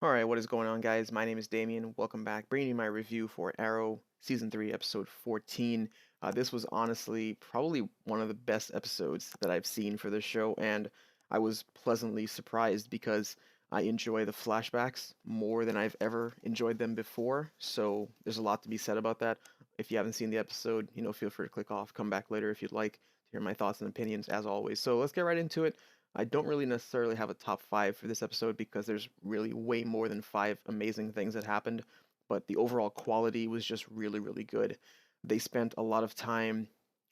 Alright, what is going on, guys? My name is Damien. Welcome back. Bringing you my review for Arrow Season 3, Episode 14. This was honestly probably one of the best episodes that I've seen for this show, and I was pleasantly surprised because I enjoy the flashbacks more than I've ever enjoyed them before, so there's a lot to be said about that. If you haven't seen the episode, feel free to click off, come back later if you'd like to hear my thoughts and opinions, as always. So let's get right into it. I don't really necessarily have a top five for this episode because there's really way more than five amazing things that happened, but the overall quality was just really, really good. They spent a lot of time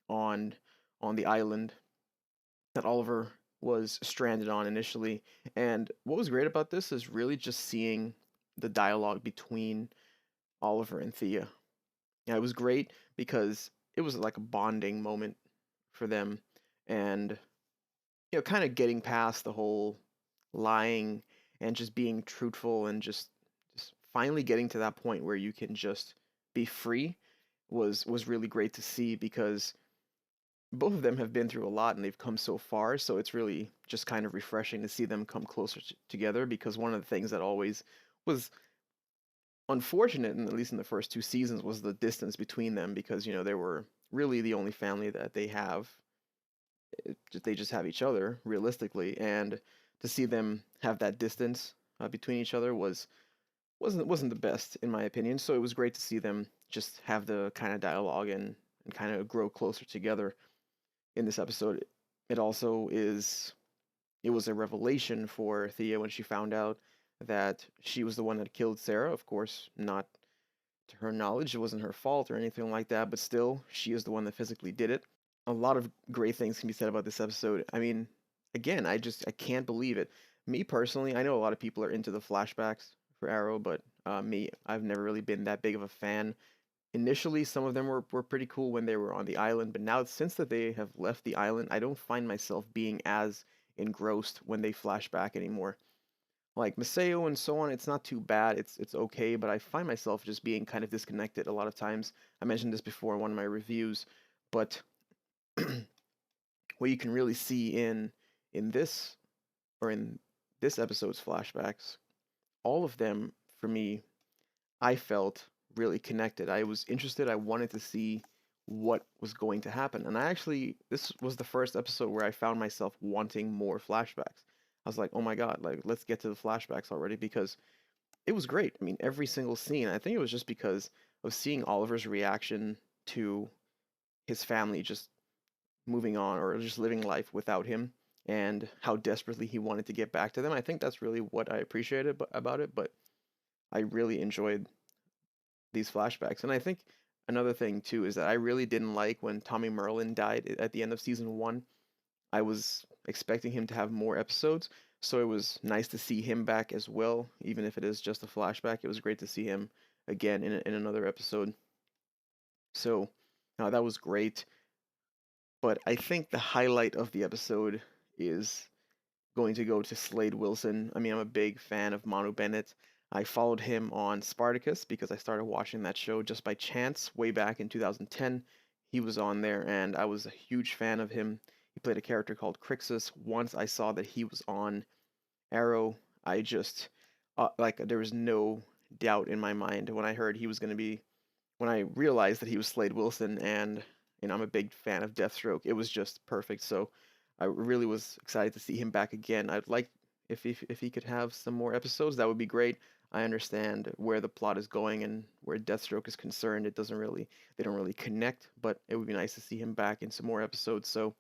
on on the island that Oliver was stranded on initially, and what was great about this is really just seeing the dialogue between Oliver and Thea. Yeah, it was great because it was like a bonding moment for them, and kind of getting past the whole lying and just being truthful and just finally getting to that point where you can just be free was really great to see because both of them have been through a lot and they've come so far, so it's really just kind of refreshing to see them come closer together because one of the things that always was unfortunate, and at least in the first two seasons, was the distance between them because they were really the only family that they have. They just have each other realistically, and to see them have that distance between each other wasn't the best in my opinion. So it was great to see them just have the kind of dialogue and kind of grow closer together in this episode. It also is it was a revelation for Thea when she found out that she was the one that killed Sarah. Of course, not to her knowledge, it wasn't her fault or anything like that, but still, she is the one that physically did it. A lot of great things can be said about this episode. I mean, again, I can't believe it. Me personally, I know a lot of people are into the flashbacks for Arrow, but me, I've never really been that big of a fan. Initially, some of them were pretty cool when they were on the island, but now since that they have left the island, I don't find myself being as engrossed when they flash back anymore. Like Maseo and so on, it's not too bad. It's okay, but I find myself just being kind of disconnected a lot of times. I mentioned this before in one of my reviews, but what you can really see in this or in this episode's flashbacks, all of them for me, I felt really connected. I was interested. I wanted to see what was going to happen. And this was the first episode where I found myself wanting more flashbacks. I was like, oh my God, like, let's get to the flashbacks already because it was great. I mean, every single scene. I think it was just because of seeing Oliver's reaction to his family just moving on or just living life without him and how desperately he wanted to get back to them. I think that's really what I appreciated about it, but I really enjoyed these flashbacks. And I think another thing too is that I really didn't like when Tommy Merlin died at the end of season 1. I was expecting him to have more episodes, so it was nice to see him back as well, even if it is just a flashback. It was great to see him again in another episode. So that was great. But I think the highlight of the episode is going to go to Slade Wilson. I mean, I'm a big fan of Manu Bennett. I followed him on Spartacus because I started watching that show just by chance way back in 2010. He was on there, and I was a huge fan of him. He played a character called Crixus. Once I saw that he was on Arrow, I just like there was no doubt in my mind when I heard he was going to be when I realized that he was Slade Wilson, and I'm a big fan of Deathstroke. It was just perfect. So I really was excited to see him back again. I'd like if he could have some more episodes, that would be great. I understand where the plot is going and where Deathstroke is concerned. They don't really connect, but it would be nice to see him back in some more episodes. So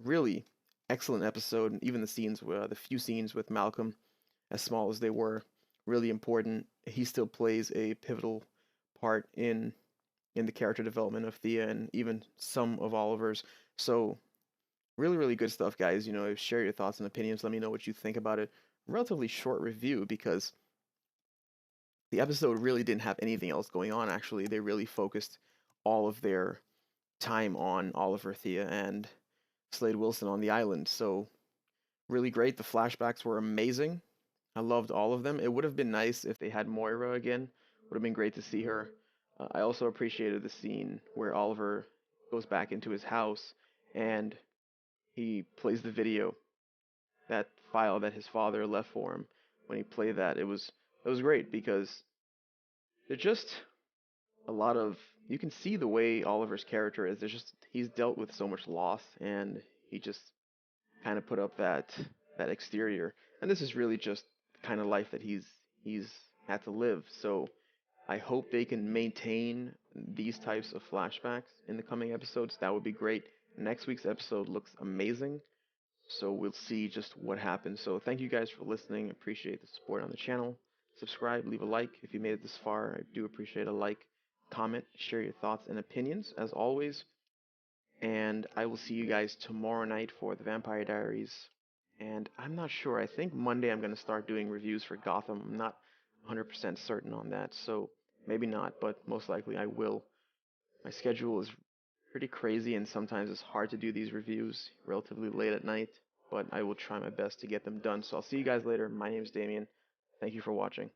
really excellent episode. Even the few scenes with Malcolm, as small as they were, really important. He still plays a pivotal part in the character development of Thea and even some of Oliver's. So really, really good stuff, guys. Share your thoughts and opinions. Let me know what you think about it. Relatively short review because the episode really didn't have anything else going on. Actually, they really focused all of their time on Oliver, Thea, and Slade Wilson on the island. So really great. The flashbacks were amazing. I loved all of them. It would have been nice if they had Moira again. Would have been great to see her. I also appreciated the scene where Oliver goes back into his house and he plays the video, that file that his father left for him, when he played that. It was great because they're just a lot of you can see the way Oliver's character is. There's just he's dealt with so much loss and he just kind of put up that exterior. And this is really just the kind of life that he's had to live. So I hope they can maintain these types of flashbacks in the coming episodes. That would be great. Next week's episode looks amazing. So we'll see just what happens. So thank you guys for listening. Appreciate the support on the channel. Subscribe, leave a like if you made it this far. I do appreciate a like, comment, share your thoughts and opinions as always. And I will see you guys tomorrow night for the Vampire Diaries. And I'm not sure. I think Monday I'm going to start doing reviews for Gotham. I'm not 100% certain on that. So maybe not, but most likely I will. My schedule is pretty crazy and sometimes it's hard to do these reviews relatively late at night, but I will try my best to get them done. So I'll see you guys later. My name is Damien. Thank you for watching.